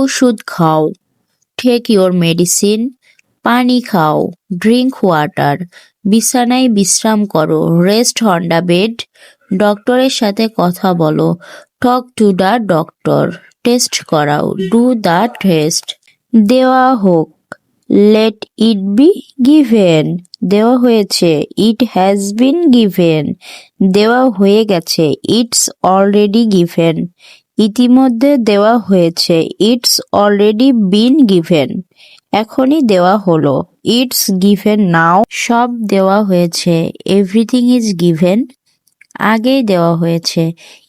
ঔষধ খাও, take your medicine. পানি খাও, ড্রিঙ্ক ওয়াটার। বিছানায় বিশ্রাম করো, রেস্ট অন দ্য বেড। ডক্টরের সাথে কথা বলো, talk to the doctor. Test করাও, ডু দ্য টেস্ট। দেওয়া হোক, লেট ইট বি গিভেন। দেওয়া হয়েছে, ইট হ্যাজ বিন গিভেন। দেওয়া হয়ে গেছে, ইটস অলরেডি গিভেন। ইতিমধ্যে দেওয়া হয়েছে, ইটস অলরেডি বিন গিভেন। এখনই দেওয়া হলো, ইটস গিভেন নাও। সব দেওয়া হয়েছে, এভরিথিং ইজ গিভেন। আগেই দেওয়া হয়েছে,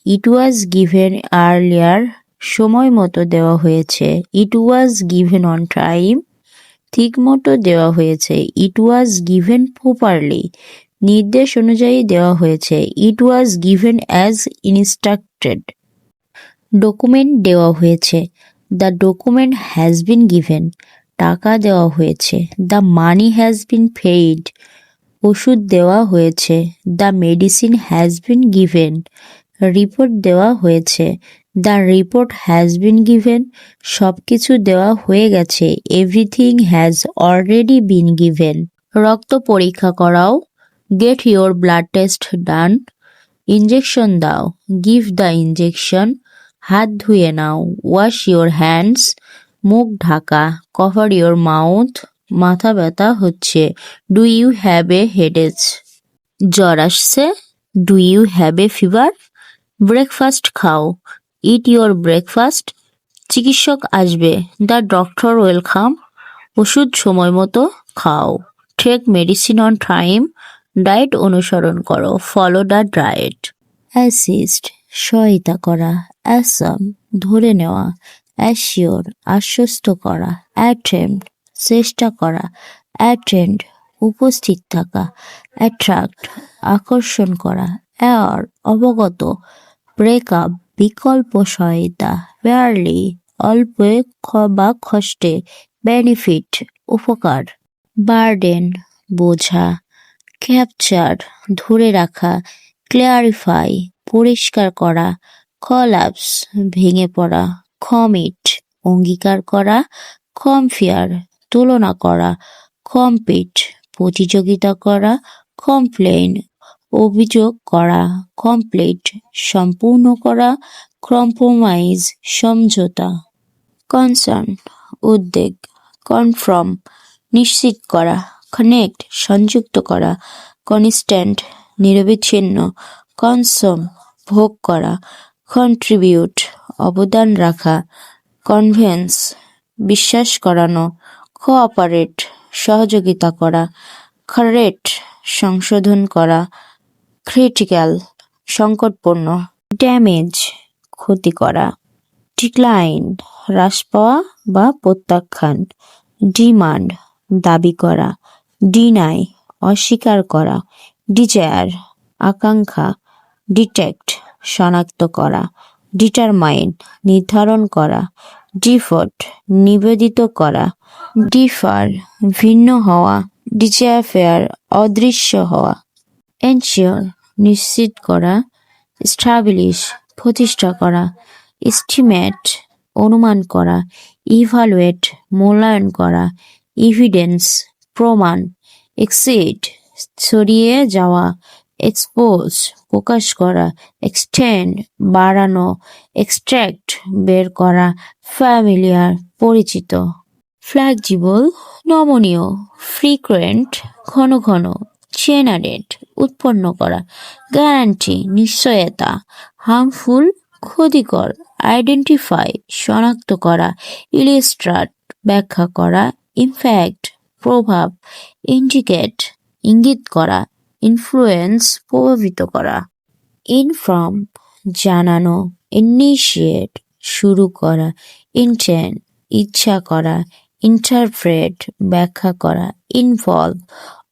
ইট ওয়াজ গিভেন আর্লিয়ার। সময় মতো দেওয়া হয়েছে, it was given on time. ঠিক মতো দেওয়া হয়েছে, ইট ওয়াজ গিভেন প্রপারলি। নির্দেশ অনুযায়ী দেওয়া হয়েছে, it was given as instructed. Document দেওয়া হয়েছে, the document has been given. টাকা দেওয়া হয়েছে, the money has been paid. ওষুধ দেওয়া হয়েছে, the medicine has been given. Report দেওয়া হয়েছে, the report has been given. সব কিছু দেওয়া হয়ে গেছে, everything has already been given. রক্ত পরীক্ষা করাও, get your blood test done. Injection দাও, গিভ দ্য ইঞ্জেকশন। হাত ধুয়ে নাও, ওয়াশ ইওর হ্যান্ডস। মুখ ঢাকা, কভার ইওর মাউথ। মাথা ব্যথা হচ্ছে, do you have a headache. জ্বর আসছে, do you have a fever. Breakfast খাও, ইট ইওর ব্রেকফাস্ট। চিকিৎসক আসবে, দ্য ডক্টর উইল কাম। ওষুধ সময় মতো খাও, take medicine on time. Diet অনুসরণ করো, ফলো দ্য ডায়েট। অ্যাসিস্ট, সহায়তা করা। অ্যাসাম, ধরে নেওয়া। অ্যাসিওর, আশ্বস্ত করা। অ্যাটেম্প্ট, চেষ্টা করা। অ্যাটেন্ড, উপস্থিত থাকা। অ্যাট্রাক্ট, আকর্ষণ করা। অ্যাওয়ার, অবগত। ব্রেকআপ, বিকল্প সহায়তা। বেয়ারলি, অল্পে বা কষ্টে। বেনিফিট, উপকার। বার্ডেন, বোঝা। ক্যাপচার, ধরে রাখা। ক্লিয়ারিফাই, পরিষ্কার করা। কলাপস, ভেঙে পড়া। কমিট, অঙ্গীকার করা। কম্পেয়ার, তুলনা করা। কম্পিট, প্রতিযোগিতা করা। কমপ্লেইন, অভিযোগ করা। কমপ্লিট, সম্পূর্ণ করা। কম্প্রোমাইজ, সমঝোতা। কনসার্ন, উদ্বেগ। কনফার্ম, নিশ্চিত করা। কানেক্ট, সংযুক্ত করা। কনস্ট্যান্ট, নিরবিচ্ছিন্ন। কনসুম, ভোগ করা। কন্ট্রিবিউট, অবদান রাখা। কনভিন্স, বিশ্বাস করানো। কোঅপারেট, সহযোগিতা করা। কারেক্ট, সংশোধন করা। ক্রিটিক্যাল, সংকটপূর্ণ। ড্যামেজ, ক্ষতি করা। ডিক্লাইন, হ্রাস পাওয়া বা প্রত্যাখ্যান। ডিমান্ড, দাবি করা। ডিনাই, অস্বীকার করা। ডিজায়ার, আকাঙ্ক্ষা। ডিটেক্ট, শনাক্ত করা। ডিটারমাইন, নির্ধারণ করা। ডিফট, নিবেদিত করা। ডিফার, ভিন্ন হওয়া। ডিসঅ্যাপিয়ার, অদৃশ্য হওয়া। এনশিওর, নিশ্চিত করা। এস্টাবলিশ, প্রতিষ্ঠা করা। এস্টিমেট, অনুমান করা। ইভালুয়েট, মূল্যায়ন করা। এভিডেন্স, প্রমাণ। এক্সিড, ছড়িয়ে যাওয়া। এক্সপোজ, প্রকাশ করা। এক্সটেন্ড, বাড়ানো। এক্সট্র্যাক্ট, বের করা। ফ্যামিলিয়ার, পরিচিত। ফ্লেক্সিবল, নমনীয়। ফ্রিকুয়েন্ট, ঘন ঘন। জেনারেট, উৎপন্ন করা। গ্যারান্টি, নিশ্চয়তা। হার্মফুল, ক্ষতিকর। আইডেন্টিফাই, শনাক্ত করা। ইলিস্ট্রেট, ব্যাখ্যা করা। ইমপ্যাক্ট, প্রভাব। ইন্ডিকেট, ইঙ্গিত করা। ইনফ্লুয়েন্স, প্রভাবিত করা। ইনফর্ম, জানানো। ইনিশিয়েট, শুরু করা। ইন্টেন্ট, ইচ্ছা করা। ইন্টারপ্রেট, ব্যাখ্যা করা। ইনভলভ,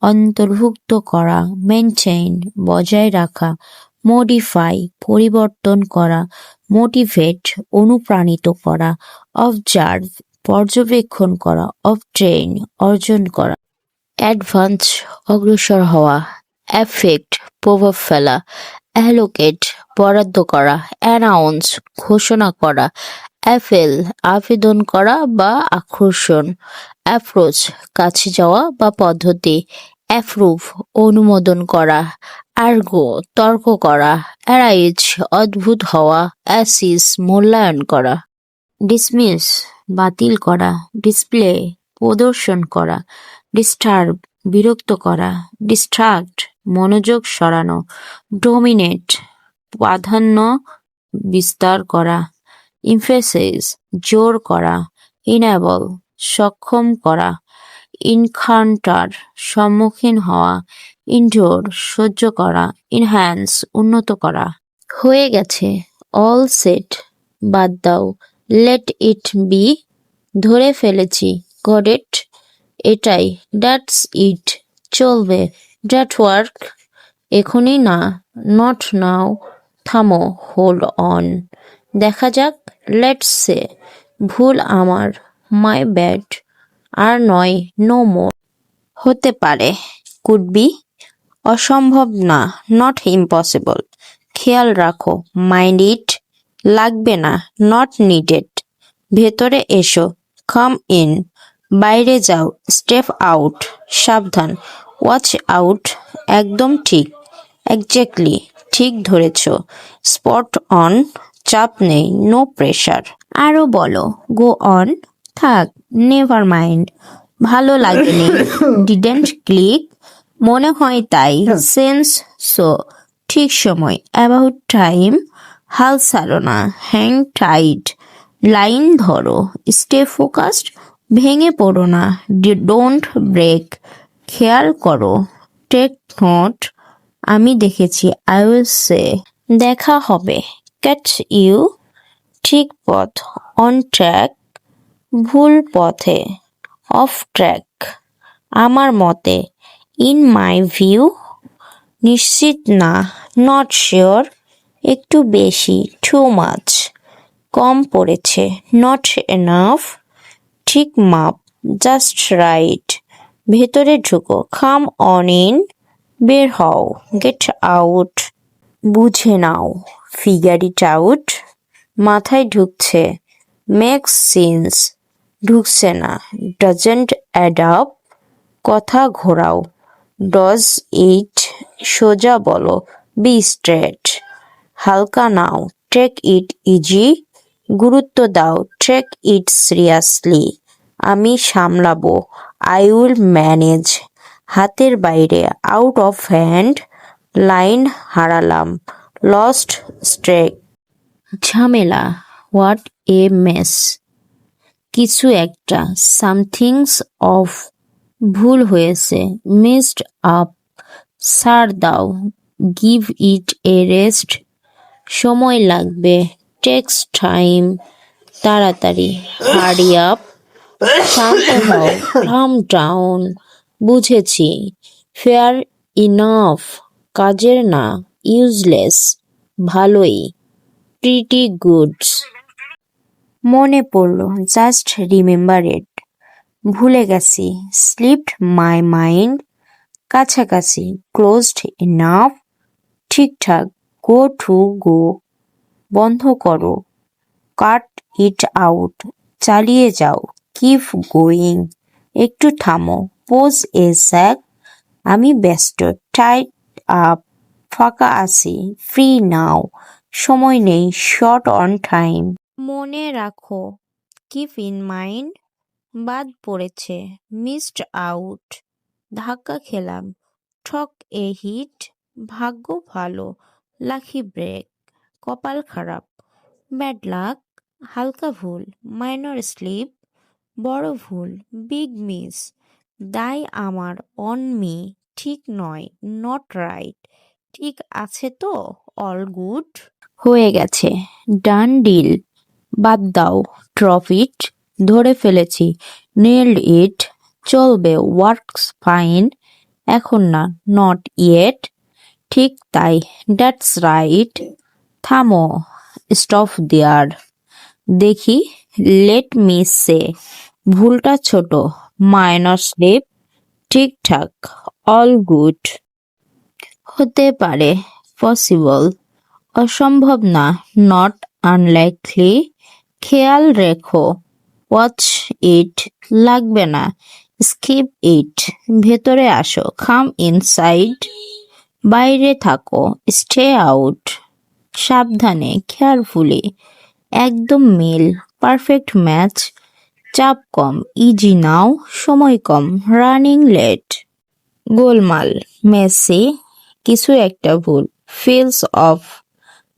অন্তর্ভুক্ত করা। মেনটেইন, বজায় রাখা। মডিফাই, পরিবর্তন করা। মোটিভেট, অনুপ্রাণিত করা। অবজার্ভ, পর্যবেক্ষণ করা। অবটেইন, অর্জন করা। অ্যাডভান্স, অগ্রসর হওয়া। অ্যাফেক্ট, প্রভাব ফেলা। অ্যালোকেট, বরাদ্দ করা। অ্যানাউন্স, ঘোষণা করা। অ্যাপেল আবেদন করা বা আকর্ষণ, অ্যাপ্রোচ কাছে যাওয়া বা পদ্ধতি, অ্যাপ্রুভ অনুমোদন করা, আর্গো তর্ক করা, অ্যারাইজ অদ্ভুত হওয়া, অ্যাসিস মূল্যায়ন করা, ডিসমিস বাতিল করা, ডিসপ্লে প্রদর্শন করা, ডিস্টার্ব বিরক্ত করা, ডিস্ট্রাক্ট মনোযোগ সরানো, ডোমিনেট প্রাধান্য বিস্তার করা, ইমফেসিস জোর করা, ইনেবল সক্ষম করা, ইনকাউন্টার সম্মুখীন হওয়া, ইনডোর সহ্য করা, ইনহ্যান্স উন্নত করা। হয়ে গেছে, অল সেট বাদ দাও, লেট ইট বি ধরে ফেলেছি, গট ইট এটাই, দ্যাটস ইট চলবে, দ্যাট ওয়ার্ক এখনই না, নট নাও থামো, হোল্ড অন, দেখা যাক, লেটস সে ভুল আমার, মাই ব্যাড, আর নয়, নো মোর। হতে পারে, কুড বি অসম্ভব না, নট ইম্পসিবল, খেয়াল রাখো, মাইন্ড ইট লাগবে না, নট নিডেড, ভেতরে এসো, কাম ইন, বাইরে যাও, স্টেপ আউট, সাবধান, ওয়াচ আউট, একদম ঠিক, এক্স্যাক্টলি ঠিক ধরেছ, স্পট অন, চাপ নেই, নো প্রেশার। আরো বলো, গো অন, থাক, নেভার মাইন্ড, ভালো লাগেনি, ডিডেন্ট ক্লিক, মনে হয় তাই, সেন্স সো, ঠিক সময়, অ্যাবাউট টাইম, হাল ছাড়ো না, হ্যাং টাইট, লাইন ধরো, স্টে ফোকাসড, ভেঙে পড়ো না, ডোন্ট ব্রেক, খেয়াল করো, টেক নোট, আমি দেখেছি, আই উইল সে, দেখা হবে, ক্যাচ ইউ, ঠিক পথ, অন ট্র্যাক, ভুল পথে, অফ ট্র্যাক, আমার মতে, ইন মাই ভিউ, নিশ্চিত না, নট শিওর, একটু বেশি, টু মাচ, কম পড়েছে, নট এনাফ, ঠিক মাপ, জাস্ট রাইট, ভেতরে ঢুকো, কাম অন ইন, বের হও, গেট আউট, বুঝে নাও, ফিগার ইট আউট, মাথায় ঢুকছে, মেক্স সেন্স, ঢুকছে না, ডাজন্ট অ্যাড আপ, কথা ঘোরাও, ডজ ইট, সোজা বলো, বি স্ট্রেট, হালকা নাও, টেক ইট ইজি, গুরুত্ব দাও, টেক ইট সিরিয়াসলি, আমি সামলাবো, আই উইল ম্যানেজ, হাতের বাইরে, আউট অফ হ্যান্ড, লাইন হারালাম, লস্ট স্ট্রেক, ঝামেলা, হোয়াট এ মেস, কিছু একটা, সামথিংস অফ, ভুল হয়েছে, মিসড আপ, ছাড় দাও, গিভ ইট এ রেস্ট, সময় লাগবে, টেক্স টাইম, তাড়াতাড়ি, হারি আপ, শান্ত হও, কাম ডাউন, বুঝেছি, ফেয়ার ইনাফ, কাজের না, ইউজলেস, ভালোই, প্রিটি গুডস, মনে পড়লো, জাস্ট রিমেম্বার ইট, ভুলে গেছি, স্লিপড মাই মাইন্ড, কাছাকাছি, ক্লোজড ইনাফ, ঠিকঠাক, গো টু গো, বন্ধ করো, কাট ইট আউট, চালিয়ে যাও, কিপ গোয়িং, একটু থামো, পোজ এ স্যাক, আমি ব্যস্ত, টাইট আপ, ফাঁকা আছি, ফ্রি নাও, সময় নেই, শর্ট অন টাইম, মনে রাখো, কিপ ইন মাইন্ড, বাদ পড়েছে, মিসড আউট, ধাক্কা খেলাম, ঠক এ হিট, ভাগ্য ভালো, লাকি ব্রেক, কপাল খারাপ, ব্যাড লাক, হালকা ভুল, মাইনর স্লিপ, বড় ভুল, বিগ মিস, দায় আমার, অন মি, ঠিক নয়, নট রাইট, ঠিক আছে তো, অল গুড, হয়ে গেছে, ডান ডিল, বাদ দাও, ড্রপ ইট, ধরে ফেলেছি, নেল্ড ইট, চলবে, ওয়ার্কস ফাইন, এখন না, নট ইয়েট, ঠিক তাই, দ্যাটস রাইট, থামো, স্টপ দেয়ার, দেখি, লেট মি সে, ভুলটা ছোট, মাইনর স্লিপ, ঠিকঠাক, অল গুড, হতে পারে, পসিবল, অসম্ভব না, নট আনলাইকলি, খেয়াল রেখো, ওয়াচ ইট, লাগবে না, স্কিপ ইট, ভেতরে আসো, কাম ইনসাইড, বাইরে থাকো, স্টে আউট, সাবধানে, কেয়ারফুলি, একদম মিল, পারফেক্ট ম্যাচ, চাপ কম, ইজি নাও, সময় কম, রানিং লেট, গোলমাল, মেসি, কিছু একটা ভুল, ফিলস অফ,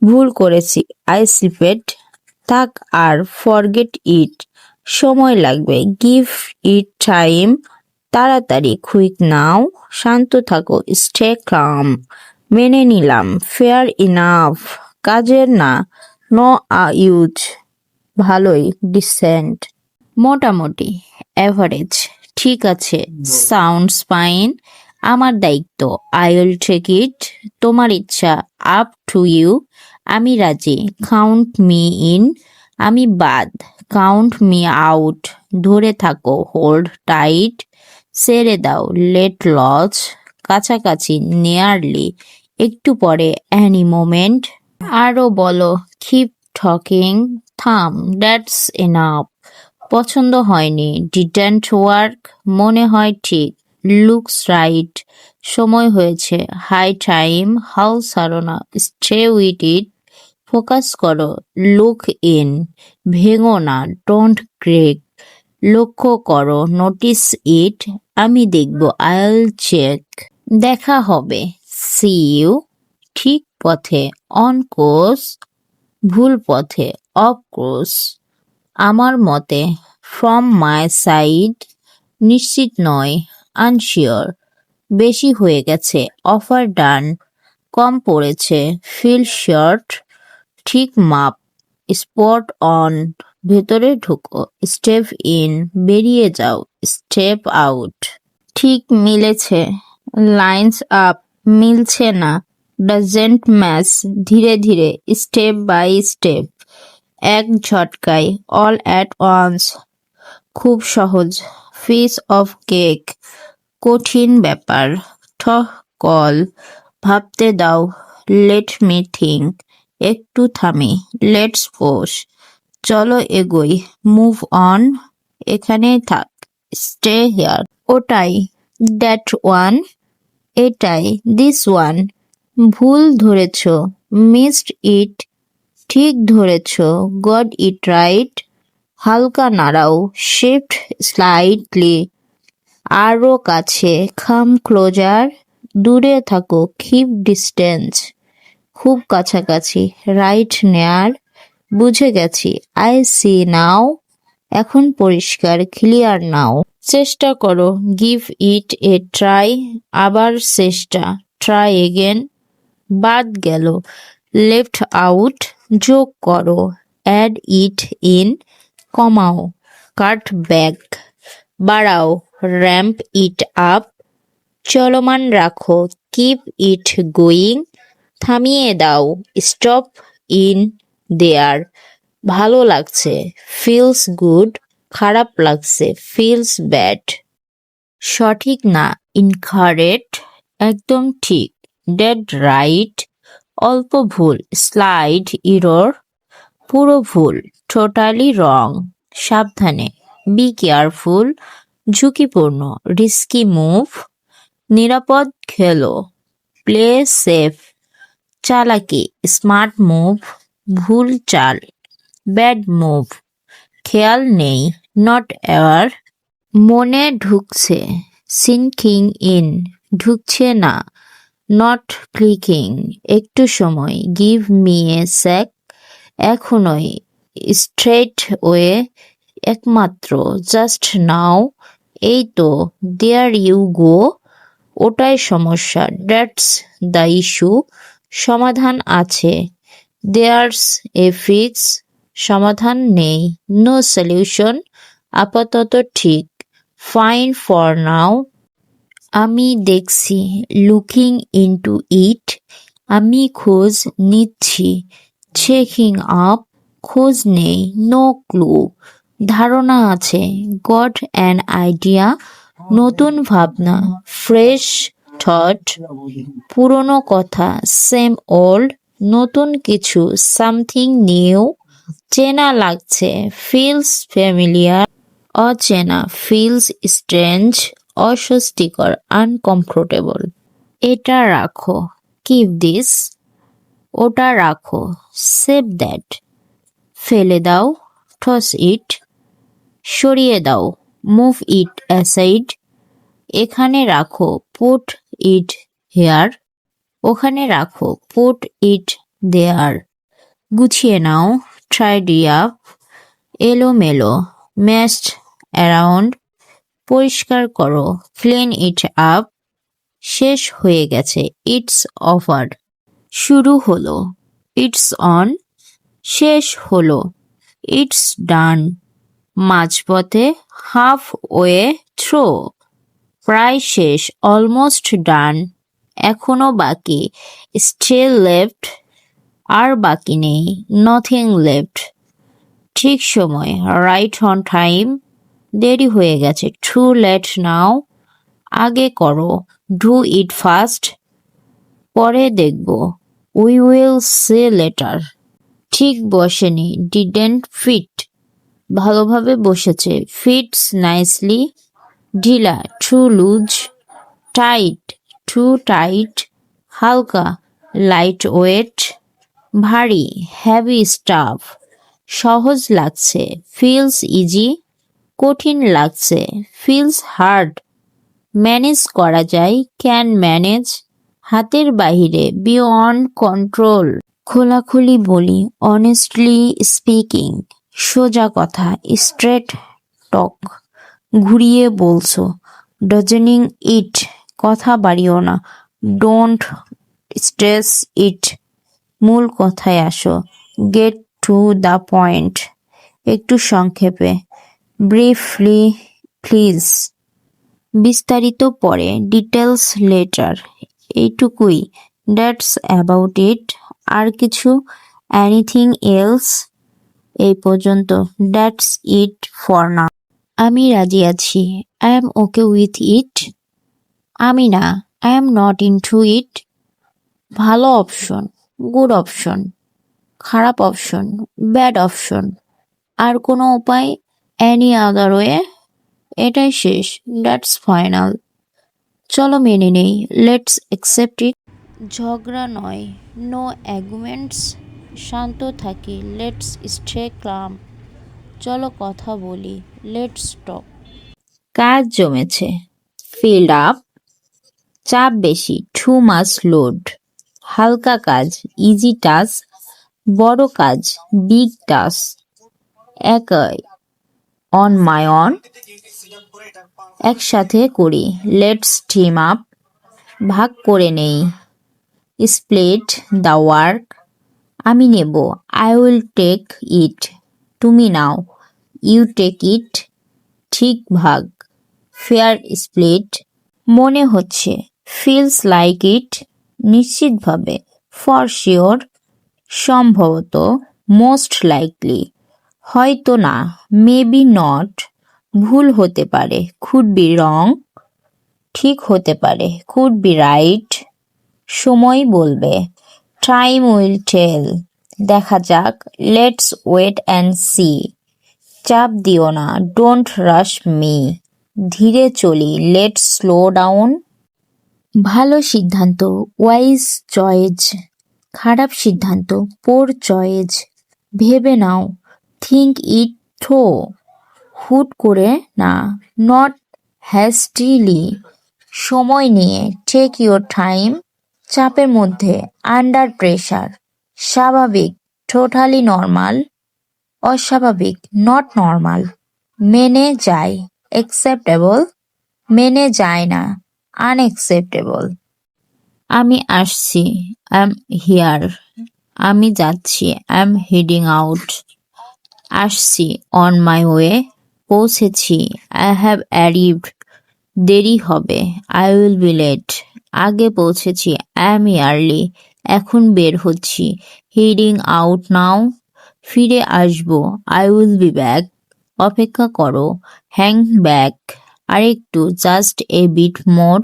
ভুল করেছি, আই স্লিপেড, থাক আর, ফরগেট ইট, সময় লাগবে, গিভ ইট টাইম, তাড়াতাড়ি, কুইক নাও, শান্ত থাকো, স্টে কাম, মেনে নিলাম, ফেয়ার ইনাফ, কাজের না, নো ইউজ, ভালোই, ডিসেন্ট, মোটামুটি, অ্যাভারেজ, ঠিক আছে, সাউন্ডস ফাইন, আমার দায়িত্ব, আই উইল টেক ইট, তোমার ইচ্ছা, আপ টু ইউ, আমি রাজি, কাউন্ট মি ইন, আমি বাদ, কাউন্ট মি আউট, ধরে থাকো, হোল্ড টাইট, ছেড়ে দাও, লেট লস, কাছাকাছি, নিয়ারলি, একটু পরে, অ্যানি মোমেন্ট, আরও বলো, কিপ টকিং, থাম, দ্যাটস এনাফ, পছন্দ হয়নি, ডিডেন্ট ওয়ার্ক, মনে হয় ঠিক, লুকস রাইট, সময় হয়েছে, হাই টাইম, হাল ছাড়ো না, স্টে উইথ ইট, ফোকাস করো, লুক ইন, ভেঙো না, ডোন্ট ক্রেক, লক্ষ্য করো, নোটিস ইট, আমি দেখব, আইল চেক, দেখা হবে, সি ইউ, ঠিক পথে, অন কোর্স, ভুল পথে, অফ কোর্স, আমার মতে, ফ্রম মাই সাইড, নিশ্চিত নয়, আনশিওর, বেশি হয়ে গেছে, অফার ডান, কম পড়েছে, ফিল শর্ট, ঠিক মাপ, স্পট অন, ভেতরে ঢুকো, স্টেপ ইন, বেরিয়ে যাও, স্টেপ আউট, ঠিক মিলেছে, লাইন্স আপ, মিলছে না, ডাজেন্ট ম্যাচ, ধীরে ধীরে, স্টেপ বাই স্টেপ, এক ঝটকায়, অল অ্যাট ওয়ান্স, খুব সহজ, পিস অফ কেক, কঠিন ব্যাপার, ঠহ কল, ভাবতে দাও, লেট মি থিঙ্ক, একটু থামি, লেটস পোস, চলো এগোই, মুভ অন, এখানেই থাক, স্টে হিয়ার, ওটাই, দ্যাট ওয়ান, এটাই, দিস ওয়ান, ভুল ধরেছ, মিসড ইট, ঠিক ধরেছ, গড ইট রাইট, হালকা নাড়াও, শিফট স্লাইটলি, আরও কাছে, কাম ক্লোজার, দূরে থাকো, কিপ ডিস্টেন্স, খুব কাছাকাছি, রাইট নেয়ার, বুঝে গেছি, আই সি নাও, এখন পরিষ্কার, ক্লিয়ার নাও, চেষ্টা করো, গিভ ইট এ ট্রাই, আবার চেষ্টা, ট্রাই এগেন, বাদ গেল, লেফট আউট, যোগ করো, অ্যাড ইট ইন, কমাও, কাট ব্যাক, বাড়াও, র্যাম্প ইট আপ, চলমান রাখো, কিপ ইট গোয়িং, থামিয়ে দাও, স্টপ ইন দেয়ার, ভালো লাগছে, ফিলস গুড, খারাপ লাগছে, ফিলস ব্যাড, সঠিক না, ইনকারেক্ট, একদম ঠিক, ডেড রাইট, অল্প ভুল, স্লাইড ইরর, পুরো ভুল, টোটালি রং, সাবধানে, বি কেয়ারফুল, ঝুঁকিপূর্ণ, রিস্কি মুভ, নিরাপদ খেলো, প্লে সেফ, চালাকি, স্মার্ট মুভ, ভুল চাল, ব্যাড মুভ, খেয়াল নেই, নট অ্যাওয়ার, মনে ঢুকছে, সিনকিং ইন, ঢুকছে না, নট ক্লিকিং, একটু সময়, গিভ মি এ সেক, এখনই, স্ট্রেট ওয়ে, একমাত্র, জাস্ট নাও, এই তো, দেয়ার ইউ গো, ওটাই সমস্যা, দ্যাটস দ্য ইস্যু, সমাধান আছে, দেয়ার্স এ ফিক্স, সমাধান নেই, নো সলিউশন, আপাতত ঠিক, ফাইন ফর নাও, আমি দেখছি, লুকিং ইনটু ইট, আমি খোঁজ নিচ্ছি, চেকিং আপ, খোঁজ নেই, নো ক্লু, ধারণা আছে, গট অ্যান আইডিয়া, নতুন ভাবনা, ফ্রেশ থট, পুরনো কথা, সেম ওল্ড, নতুন কিছু, সামথিং নিউ, চেনা লাগছে, ফিলস ফ্যামিলিয়ার। অচেনা, ফিলস স্ট্রেঞ্জ, অস্বস্তিকর, আনকমফোর্টেবল। এটা রাখো, কিপ দিস। ওটা রাখো, সেভ দ্যাট। ফেলে দাও, টস ইট। সরিয়ে দাও, মুভ ইট অ্যাসাইড। এখানে রাখো, পুট ইট হেয়ার। ওখানে রাখো, পুট ইট দেয়ার। গুছিয়ে নাও, টাইডি আপ। এলোমেলো, মেসড অ্যারাউন্ড। পরিষ্কার করো, ক্লিন ইট আপ। শেষ হয়ে গেছে, ইটস ওভার। শুরু হলো, ইটস অন। শেষ হলো, ইটস ডান। মাঝপথে, হাফ ওয়ে থ্রো। প্রায় শেষ, অলমোস্ট ডান। এখনো বাকি, স্টিল লেফট। আর বাকি নেই, নথিং লেফট। ঠিক সময়, রাইট অন টাইম। দেরি হয়ে গেছে, টু লেট নাও। আগে করো, ডু ইট ফাস্ট। পরে দেখব, উই উইল সে লেটার। ঠিক বসেনি, ডিডেন্ট ফিট। ভালোভাবে বসেছে, ফিটস নাইসলি। ঢিলা, too loose. Tight, too tight. হালকা, লাইট ওয়েট। ভারী, হেভি স্টাফ। সহজ লাগছে, ফিলস ইজি। কঠিন লাগছে, ফিলস হার্ড। ম্যানেজ করা যায়, ক্যান ম্যানেজ। হাতের বাহিরে, বিয়ন্ড কন্ট্রোল। খোলাখুলি বলি, অনেস্টলি স্পিকিং। সোজা কথা, স্ট্রেট টক। ঘুরিয়ে বলছো, ডজনিং ইট। কথা বাড়িও না, ডোন্ট স্ট্রেস ইট। মূল কথায় আসো, গেট টু দ্য পয়েন্ট। একটু সংক্ষেপে, ব্রিফলি প্লিজ। বিস্তারিত পরে, ডিটেলস লেটার। এইটুকুই, দ্যাটস অ্যাবাউট ইট। আর কিছু, এনিথিং এলস। এই পর্যন্ত, দ্যাটস ইট ফর নাও। আমি রাজি আছি, I am okay with it. আমি না, আই এম নট ইনটু ইট। ভালো অপশন, গুড অপশন। খারাপ অপশন, ব্যাড অপশন। আর কোনো উপায়, এনি আদার ওয়ে। এটাই শেষ, দ্যাটস ফাইনাল। চলো মেনে নেই, লেটস অ্যাকসেপ্ট ইট। ঝগড়া নয়, নো অ্যাগুমেন্টস। শান্ত থাকি, লেটস স্টে ক্লাম। চলো কথা বলি, লেটস টক। কাজ জমেছে, ফিল্ড আপ। চাপ বেশি, টু মাচ লোড। হালকা কাজ, ইজি টাস্ক। বড় কাজ, বিগ টাস্ক। একাই, অন মাই অন। একসাথে করি, লেটস টিম আপ। ভাগ করে নেই, স্প্লিট দ্য ওয়ার্ক। আমি নেব, আই উইল টেক ইট। তুমি নাও, ইউ টেক ইট। ঠিক ভাগ, ফেয়ার স্প্লিট। মনে হচ্ছে, ফিলস লাইক ইট। নিশ্চিতভাবে, ফর শিওর। সম্ভবত, মোস্ট লাইকলি। হয়তো না, মেবি নট। ভুল হতে পারে, কুড বি রং। ঠিক হতে পারে, কুড বি রাইট। সময় বলবে, টাইম উইল টেল। দেখা যাক, লেটস ওয়েট অ্যান্ড সি। চাপ দিও না, ডোন্ট রাশ মি। ধীরে চলি, লেটস স্লো ডাউন। ভালো সিদ্ধান্ত, ওয়াইজ চয়েজ। খারাপ সিদ্ধান্ত, পোর চয়েজ। ভেবে নাও, থিঙ্ক ইট থ্রো। হুট করে না, নট হ্যাস্টিলি। সময় নিয়ে, টেক ইউর টাইম। চাপের মধ্যে, আন্ডার প্রেশার। স্বাভাবিক, টোটালি নর্মাল। অস্বাভাবিক, নট নর্মাল। মেনে যায়, অ্যাকসেপ্টেবল। মেনে যায় না, আনএক্সেপ্টেবল। আমি আসছি, আই এম হিয়ার। আমি যাচ্ছি, আই এম হেডিং আউট। আসছি, অন মাই ওয়ে। পৌঁছেছি, আই হ্যাভ অ্যারিভড। দেরি হবে, আই উইল বি লেট। আগে পৌঁছেছি, আই এম ইয়ারলি। এখন বের হচ্ছি, হেডিং আউট নাও। ফিরে আসবো, আই উইল বি ব্যাক। অপেক্ষা করো, হ্যাং ব্যাক। আরেকটু, জাস্ট এ বিট মোর।